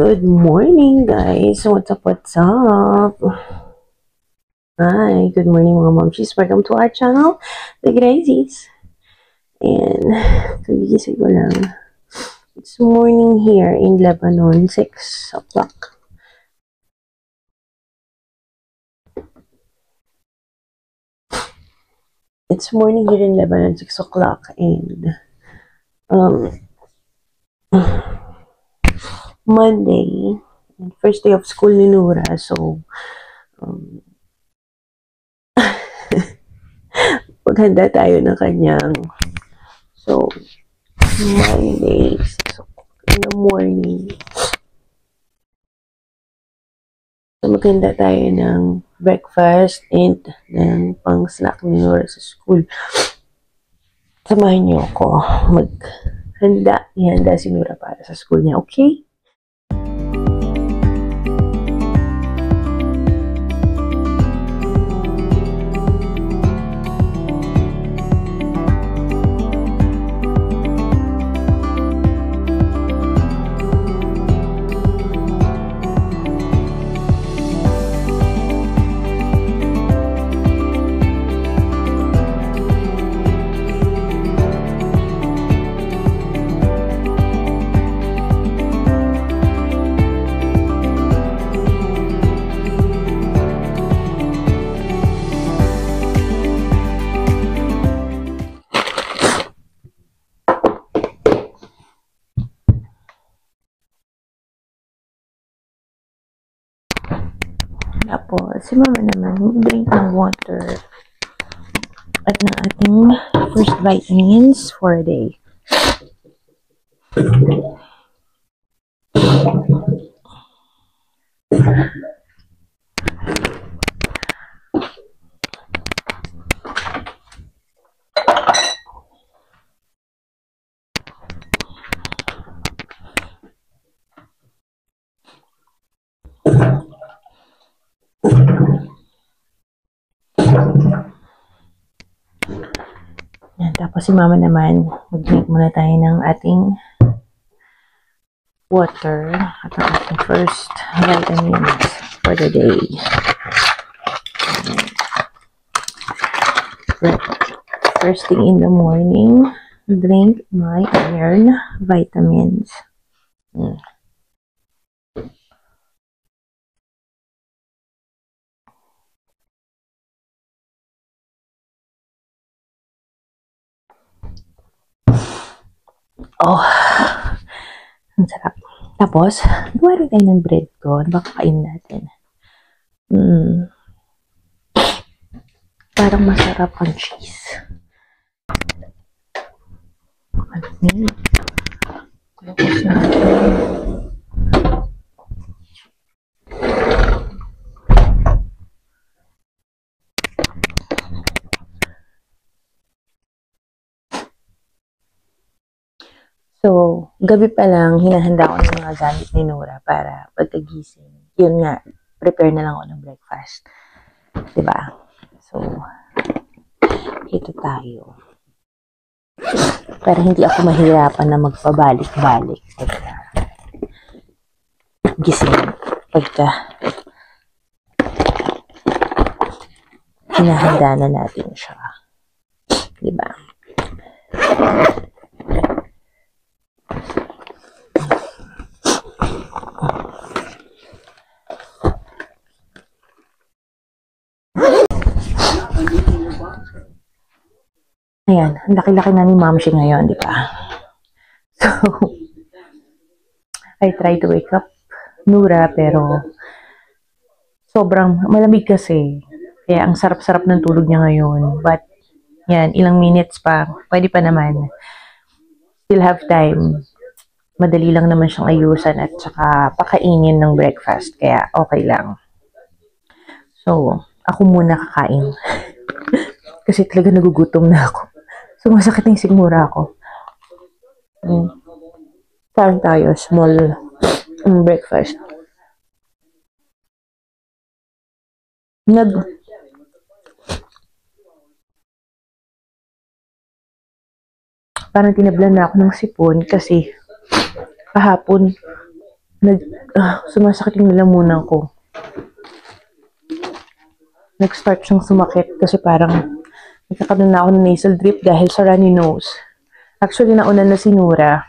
Good morning, guys. What's up, what's up? Hi, good morning, mga momshies. Welcome to our channel, The Grazies. And, kagising ko lang. It's morning here in Lebanon, 6 o'clock. It's morning here in Lebanon, 6 o'clock. And, Monday, first day of school ni Nura. So, maghanda tayo ng kanyang. So, Monday, 6 o'clock in the morning. So, maghanda tayo ng breakfast and ng pang-snack ni Nora sa school. Samahan niyo ako maghanda. Ihanda si Nora para sa school niya, okay? Tapos, si mama naman, drink ng water at ng ating first vitamins for a day. Yan, tapos si mama naman, mag-drink muna tayo ng ating water at ang ating first vitamins for the day. First thing in the morning, drink my iron vitamins. Oh, ang sarap. Tapos, gawa rin tayo ng bread ko. Baka kain natin. Parang masarap ang cheese. Tapos natin. So, gabi pa lang, hinahanda ko ng mga gamit ni Nora para pagkagising. Yun nga, prepare na lang ako ng breakfast. Diba? So, ito tayo. Para hindi ako mahirapan na magpabalik-balik. Gising. Pagka hinahanda na natin siya. Diba? Ayan, ang laki-laki na ni Mamshi ngayon, di ba? So, I try to wake up Nura, pero sobrang malamig kasi. Kaya ang sarap-sarap ng tulog niya ngayon. But, yan, ilang minutes pa, pwede pa naman. Still have time. Madali lang naman siyang ayusan at saka pakainin ng breakfast. Kaya, okay lang. So, ako muna kakain. Kasi talaga nagugutom na ako. Sumasakit yung sigmura ako. Kain tayo, small breakfast. Parang tinablan na ako ng sipon kasi kahapon sumasakit yung lalamunan ko. Nag-start siyang sumakit kasi parang nagkakaroon na ako ng nasal drip dahil sa runny nose. Actually, nauna na si Nura.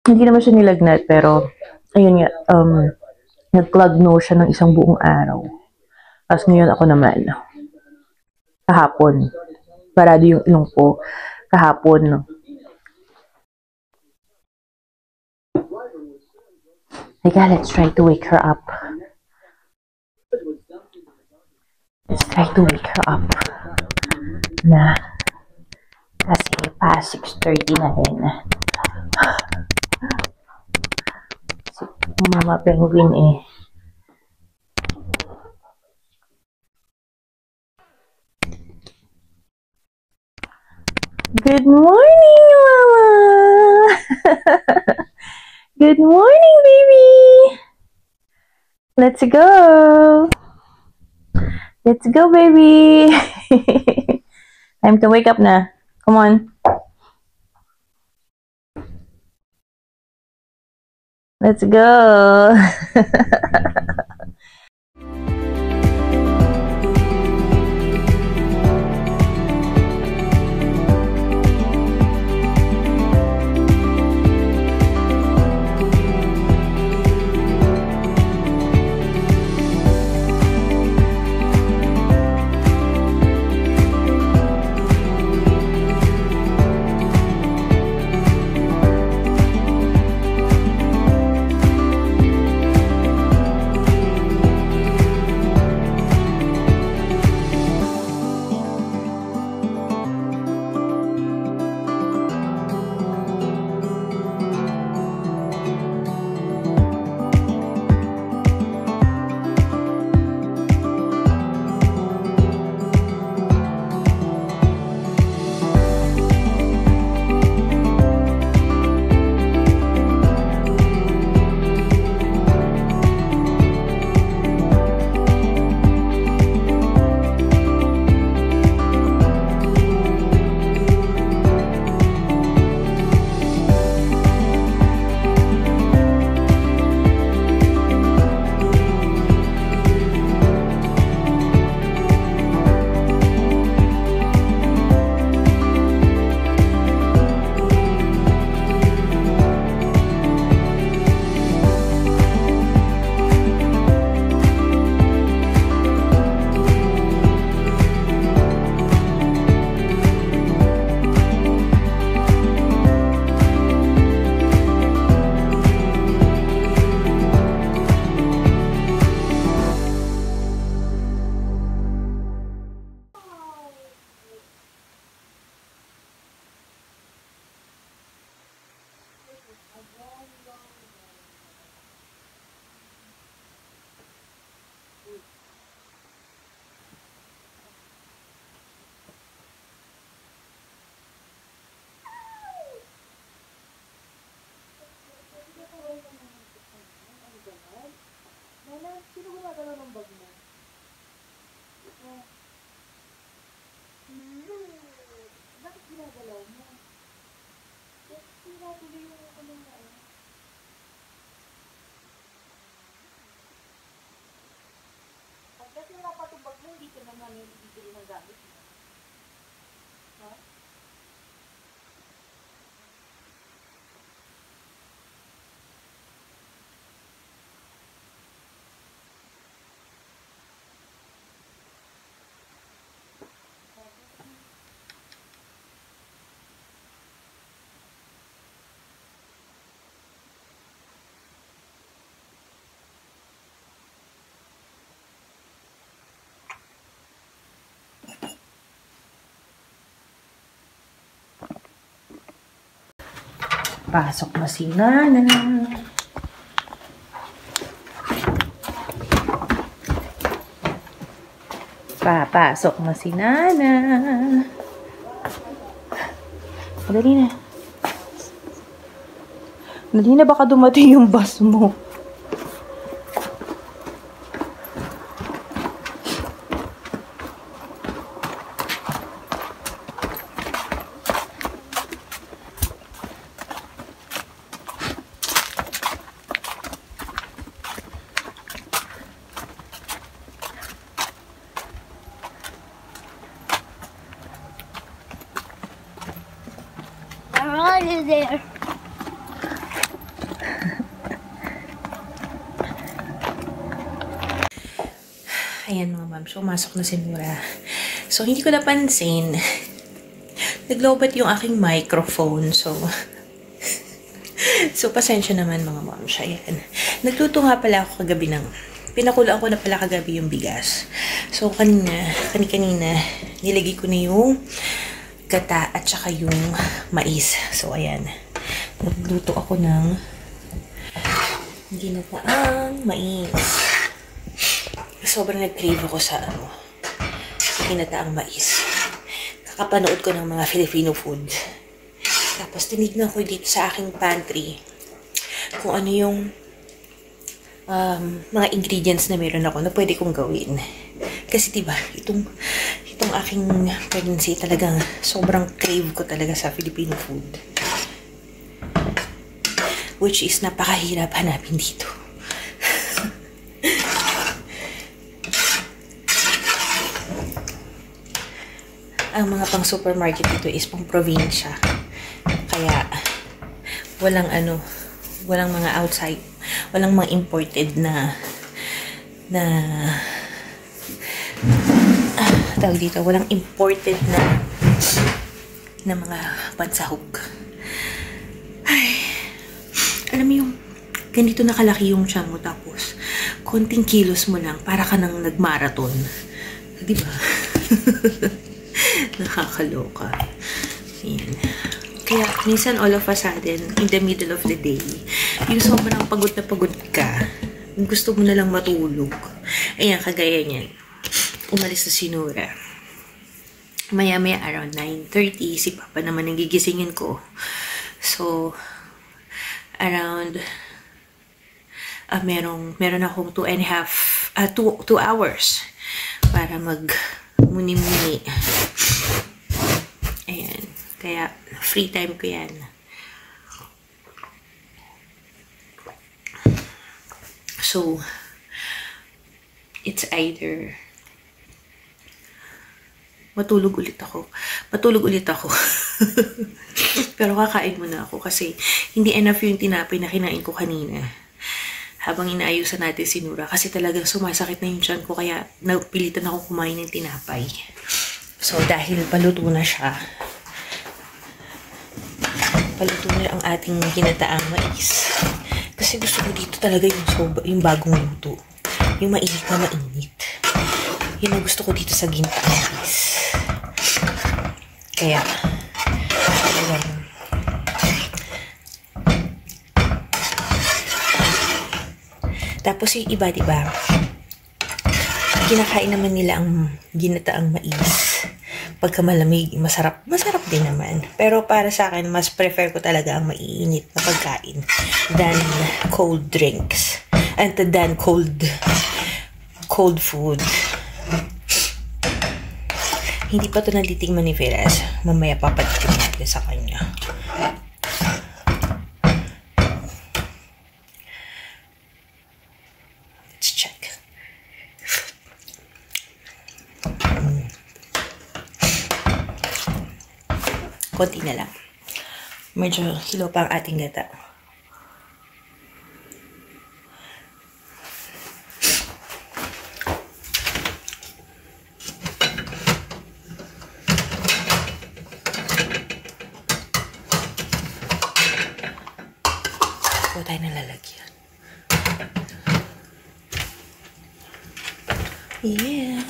Hindi naman siya nilagnat, pero ayun nga, nag-clog nose siya ng isang buong araw. Tapos ngayon ako naman, kahapon, parado yung ilong ko, kahapon. Teka, let's try to wake her up. Let's try to wake her up. Na, kasi past 6:30 na rin. Si Mama Penguin eh. Good morning, Mama! Good morning, baby! Let's go! Let's go, baby! Time to wake up na. Come on. Let's go! Kasi napatubag mo, hindi ka naman bibili ng gamit mo. Ha? Pasok na si Nana. Papasok na si Nana. Dali na. Dali na, baka dumating yung bus mo. over there. Ayan mga ma'am, so masok na si Nura. So hindi ko napansin, naglobat yung aking microphone. So pasensya naman mga ma'am siya. Ayan. Nagluto nga pala ako kagabi pinakulaan ko na pala kagabi yung bigas. So kanina nilagay ko na yung gata at saka yung mais. So ayan, nagluto ako ng ginataang mais. Sobrang nag-crave ako sa ginataang mais. Kakapanood ko ng mga Filipino food. Tapos tinignan ko dito sa aking pantry kung ano yung mga ingredients na meron ako na pwede kong gawin. Kasi diba, itong aking pregnancy talagang sobrang crave ko talaga sa Filipino food. Which is napakahirap hanapin dito. Ang mga pang supermarket dito is pang probinsya. Kaya walang mga outside, walang mga imported tawag dito, walang imported na mga pansahog. Ay, alam mo yung ganito nakalaki yung tiyan mo tapos konting kilos mo lang para ka nang nagmarathon. Di ba? Nakakaloka. Ayan. Kaya minsan all of a sudden, in the middle of the day, yung sobrang pagod na pagod ka, gusto mo na lang matulog. Ayan, kagaya niyan. Umalis na si Nura. Maya-maya around 9:30, si Papa naman ang gigisingin ko. So, around meron akong 2 hours para mag-muni-muni. Ayan. Kaya, free time ko yan. So, it's either matulog ulit ako. Pero kakain muna ako kasi hindi enough yung tinapay na kinain ko kanina. Habang inaayusan natin si Nura kasi talagang sumasakit na yung tiyan ko kaya napilitan ako kumain ng tinapay. So dahil paluto na siya, paluto na ang ating ginataang mais. Kasi gusto ko dito talaga yung bagong luto. Yung mainit na mainit. Yun ang gusto ko dito sa ginataang mais. Kaya, tapos yung iba, diba, kinakain naman nila ang ginataang mais. Pagka malamig, masarap din naman. Pero para sa akin, mas prefer ko talaga ang maiinit na pagkain than cold drinks. And than cold food. Hindi pa ito natitikman ni Veras. Mamaya papatikin natin sa kanya. Let's check. Konti na lang. Medyo hilo pa ang ating gata. Tayo na lalagyan. Yeah.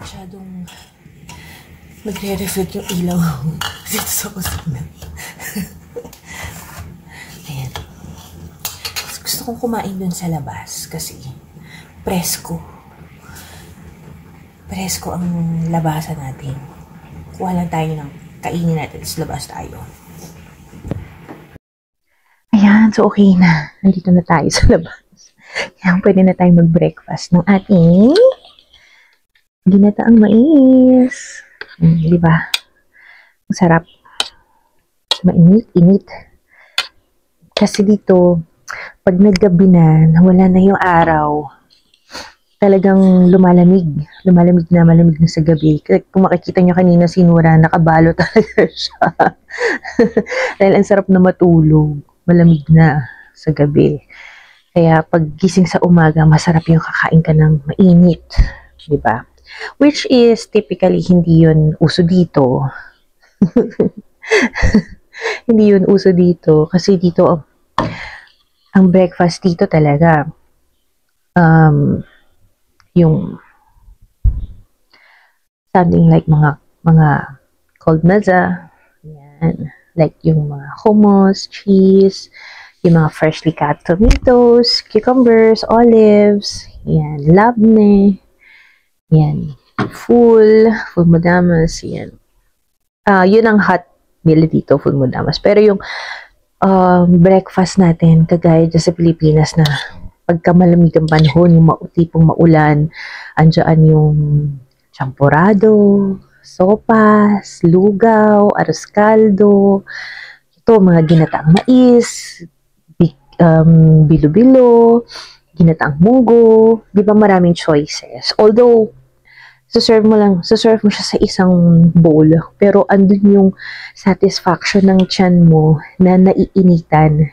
Masyadong magre-reflect yung ilaw dito sa kusina. Ayan. Gusto kong kumain dun sa labas kasi presko. Presko ang labasan natin. Kuha lang tayo ng kainin natin sa labas tayo. Ayan, so okay na. Nandito na tayo sa labas. Ayan, pwede na tayo mag-breakfast ng ating ginataang mais. Diba? Masarap. Mainit-init. Kasi dito, pag naggabi na, wala na yung araw, talagang lumalamig. Lumalamig na, malamig na sa gabi. Kung makikita nyo kanina si Nura, nakabalo talaga siya. Dahil ang sarap na matulog. Malamig na sa gabi. Kaya pag gising sa umaga, masarap yung kakain ka ng mainit. Diba? Which is typically hindi yun uso dito. Hindi yun uso dito. Kasi dito, ang breakfast dito talaga, yung something like mga cold meza, yan. Like yung mga hummus, cheese, yung mga freshly cut tomatoes, cucumbers, olives, yan, labne, yan, full madamas, yan. Yun ang hot meal dito, full madamas. Pero yung breakfast natin, kagaya dyan sa Pilipinas na pagka malamig ang panahon, yung tipong maulan, andyan yung champurado, sopas, lugaw, arroz caldo, ito, mga ginataang mais, bilo-bilo, ginataang munggo, di ba maraming choices. Although, saserve mo siya sa isang bowl, pero andun yung satisfaction ng tiyan mo na naiinitan,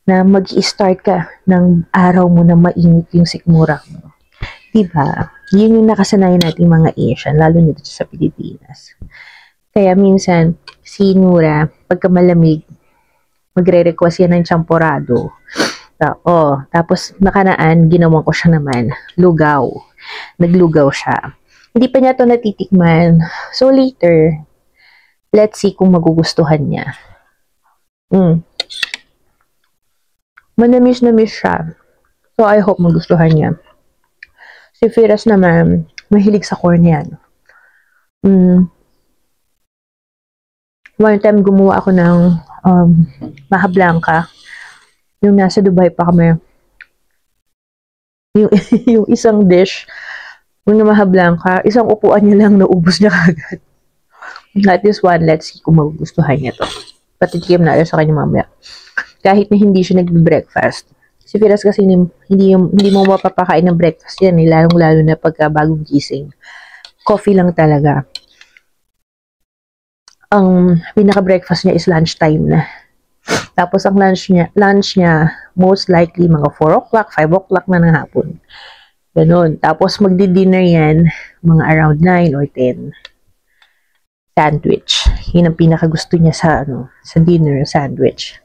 na mag-i-start ka ng araw mo na mainit yung sikmura mo. Diba? Yun yung nakasanayan nating mga Asian, lalo na dito sa Pilipinas. Kaya minsan, si Nura, pagka malamig, magre-request yan ng champurado. Tapos nakanaan, ginawan ko siya naman, lugaw. Naglugaw siya. Hindi pa niya to natitikman. So later, let's see kung magugustuhan niya. Manamis siya. So I hope magustuhan niya. Si Firas naman, mahilig sa corn yan. One time gumawa ako ng maha blanca. Yung nasa Dubai pa kami. Yung isang dish, yung maha blanca, isang upuan niya lang, naubos niya kagad. At this one, let's see kung magugustuhan niya to. Patitikim na sa kanya mamaya. Kahit na hindi siya nag-breakfast. Si Firas kasi hindi mo mapapakain ng breakfast yan, lalong-lalo na pagka bagong gising. Coffee lang talaga. Ang pinaka-breakfast niya is lunchtime na. Tapos ang lunch niya most likely mga 4 o'clock, 5 o'clock na ng hapon. Ganun. Tapos magdi-dinner yan mga around 9 or 10. Sandwich. Yun ang pinaka-gusto niya sa dinner, sandwich.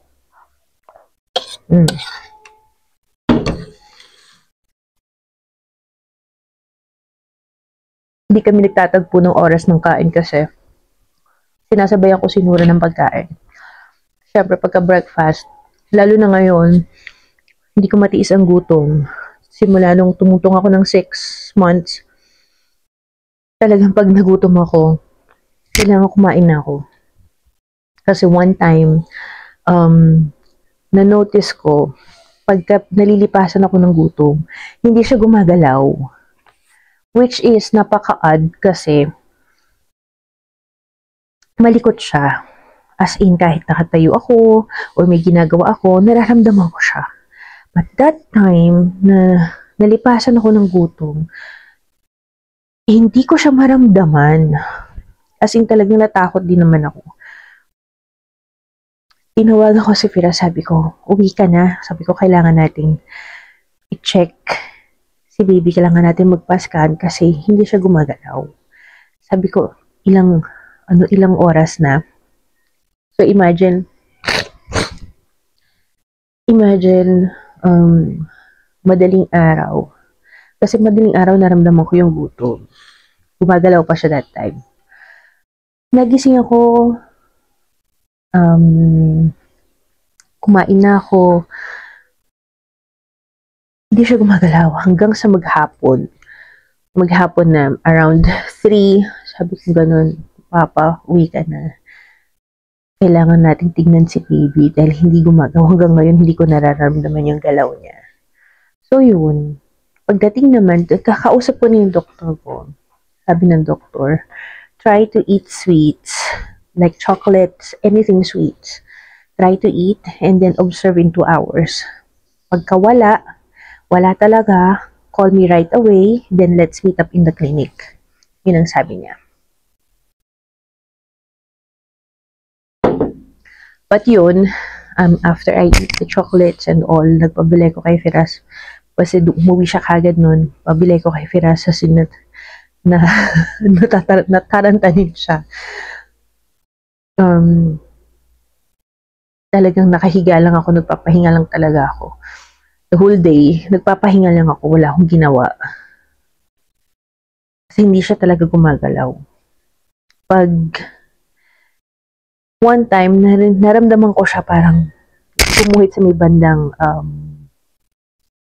Hindi kami nagtatagpo ng oras ng kain kasi sinasabayan ko si Nura ng pagkain. Siyempre, pagka-breakfast, lalo na ngayon, hindi ko matiis ang gutom. Simula nung tumutong ako ng 6 months, talagang pag nagutom ako, kailangan kumain na ako. Kasi one time, na-notice ko, pagka nalilipasan ako ng gutom, hindi siya gumagalaw. Which is napaka-odd kasi malikot siya. As in, kahit nakatayo ako or may ginagawa ako, nararamdaman ko siya. But that time na nalipasan ako ng gutom, hindi ko siya maramdaman. As in, talagang natakot din naman ako. Tinawagan ko si Fira, sabi ko, uwi ka na. Sabi ko, kailangan nating i-check si baby, kailangan natin magpaskan kasi hindi siya gumagalaw. Sabi ko, ilang oras na. So imagine, madaling araw. Kasi madaling araw naramdaman ko yung gutom. Gumagalaw pa siya that time. Nagising ako, kumain na ako, hindi siya gumagalaw hanggang sa maghapon. Maghapon na, around 3, sabi ko ganun, Papa, uwi ka na. Kailangan nating tignan si baby dahil hindi gumagawa. Hanggang ngayon, hindi ko nararamdaman yung galaw niya. So, yun. Pagdating naman, kakausap ko na yung doktor ko. Sabi ng doktor, try to eat sweets, like chocolates, anything sweets. try to eat, and then observe in 2 hours. Pagka wala talaga, call me right away, then let's meet up in the clinic. Yun ang sabi niya. But yun, after I eat the chocolates and all, nagpabili ko kay Firas. Kasi umuwi siya kagad nun. Pabili ko kay Firas kasi natarantanin siya. Talagang nakahiga lang ako, nagpapahinga lang talaga ako. The whole day, nagpapahinga lang ako, wala akong ginawa. Kasi hindi siya talaga gumagalaw. Pag one time, naramdaman ko siya parang pumuhit sa may bandang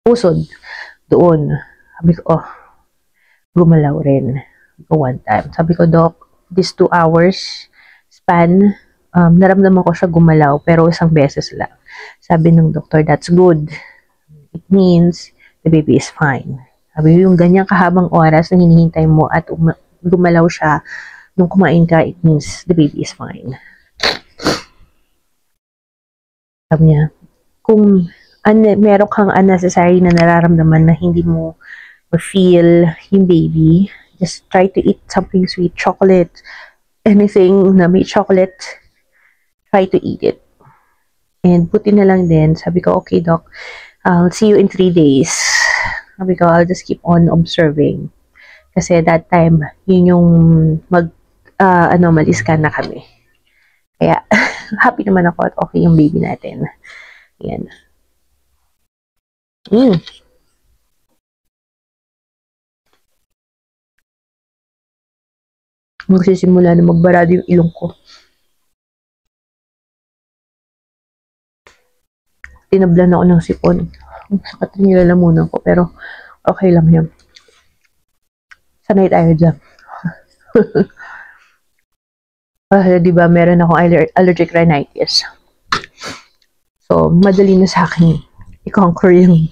pusod doon. Sabi ko, gumalaw rin. One time. Sabi ko, Doc, this 2 hours span, naramdaman ko siya gumalaw, pero isang beses lang. Sabi ng doktor, that's good. It means the baby is fine. Sabi yung ganyang kahabang oras na hinihintay mo at gumalaw siya nung kumain ka, it means the baby is fine. Sabi niya, kung meron kang unnecessary na nararamdaman na hindi mo feel yung baby, just try to eat something sweet, chocolate, anything na may chocolate, try to eat it. And buti na lang din, sabi ko, okay doc, I'll see you in 3 days. Sabi ko, I'll just keep on observing. Kasi that time, yun yung mag-scan na kami. Kaya, happy naman ako at okay yung baby natin. Yan. Magsisimula na magbarado yung ilong ko. Tinablan ako ng sipon. Sakit rin yung lalamunan ko, pero okay lang yan. Sanay tayo dyan. Diba, meron akong allergic rhinitis. So, madali na sa akin i-conquer yung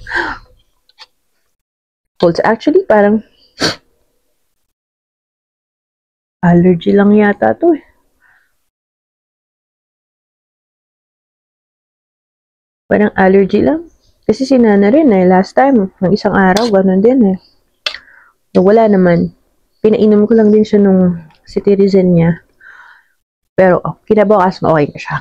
colds. Actually, parang allergy lang yata to eh. Parang allergy lang. Kasi si Nana rin eh, last time, ng isang araw, ganun din eh. Wala naman. Pinainom ko lang din siya nung cetirizine niya. Pero, kinabukas, okay na siya.